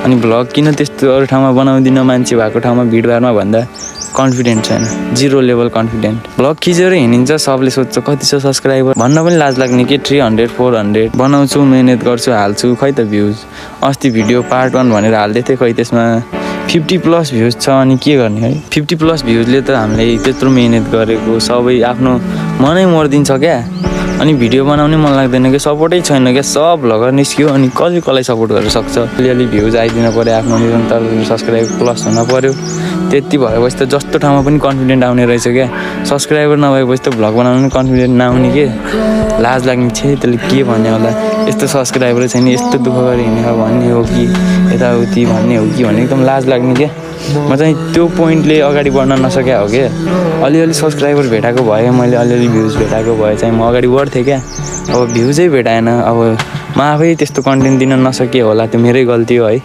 अनि भ्लग किन त्यस्तो अरू ठाउँमा बनाउँदिनँ मान्छे भएको ठाउँमा भिडभाडमा भन्दा कन्फिडेन्ट छैन, 0 लेभल कन्फिडेन्ट। भ्लग खिचेर हिँडिन्छ, सबले सोध्छ कति छ सब्सक्राइबर भन्न पनि लाज लाग्ने के 300 400 बनाउँछु, मेहनत गर्छु, हाल्छु, खै त भ्युज। अस्ति भिडियो पार्ट 1 भनेर हाल्दै थिएँ, खै त्यसमा 50+ भ्युज छ। अनि के गर्ने है, 50+ भ्युजले त हामीले त्यत्रो मेहनत गरेको सबै आफ्नो मनै मर्दिन्छ क्या। अनि भिडियो बनाउने मन लाग्दैन कि, सपोर्टै छैन क्या, सब भ्लगर निस्क्यो अनि कसलाई सपोर्ट गर्न सक्छ। अलिअलि भ्युज आइदिन पऱ्यो, आफ्नो निरन्तर सब्सक्राइब प्लस हुन पऱ्यो, त्यति भएपछि त जस्तो ठाउँमा पनि कन्फिडेन्ट आउने रहेछ क्या। सब्सक्राइबर नभएपछि त भ्लग बनाउनु पनि कन्फिडेन्ट नआउने के, लाज लाग्ने छे त्यसले के भन्ने होला, यस्तो सब्सक्राइबर छैन, यस्तो दुःख गरी हिँडेको भन्ने हो कि यताउति भन्ने हो कि भन्ने एकदम लाज लाग्ने क्या। म चाहिँ त्यो पोइन्टले अगाडि बढ्न नसक्या हो क्या। अलिअलि सब्सक्राइबर भेटाएको भए, मैले अलिअलि भ्युज भेटाएको भए चाहिँ म अगाडि बढ्थेँ क्या। अब भ्युजै भेटाएन, अब म आफै त्यस्तो कन्टेन्ट दिन नसके होला, त्यो मेरै गल्ती हो है।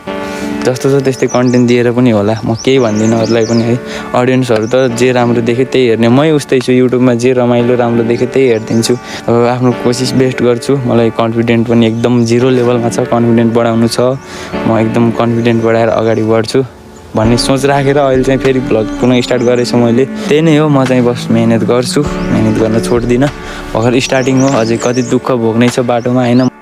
जस्तो छ त्यस्तै कन्टेन्ट दिएर पनि होला, म केही भन्दिनँ अरूलाई पनि है। अडियन्सहरू त जे राम्रो देख्यो त्यही हेर्ने, मै उस्तै छु। युट्युबमा जे रमाइलो राम्रो देख्यो त्यही हेरिदिन्छु। अब आफ्नो कोसिस बेस्ट गर्छु। मलाई कन्फिडेन्ट पनि एकदम 0 लेभलमा छ, कन्फिडेन्ट बढाउनु छ। म एकदम कन्फिडेन्ट बढाएर अगाडि बढ्छु भन्ने सोच राखेर अहिले चाहिँ फेरि भ्लग पुनः स्टार्ट गरेछु मैले। त्यही नै हो, म चाहिँ बस मेहनत गर्छु, मेहनत गर्न छोड्दिनँ। भर्खर स्टार्टिङ हो, अझै कति दुःख भोग्नै छ बाटोमा होइन।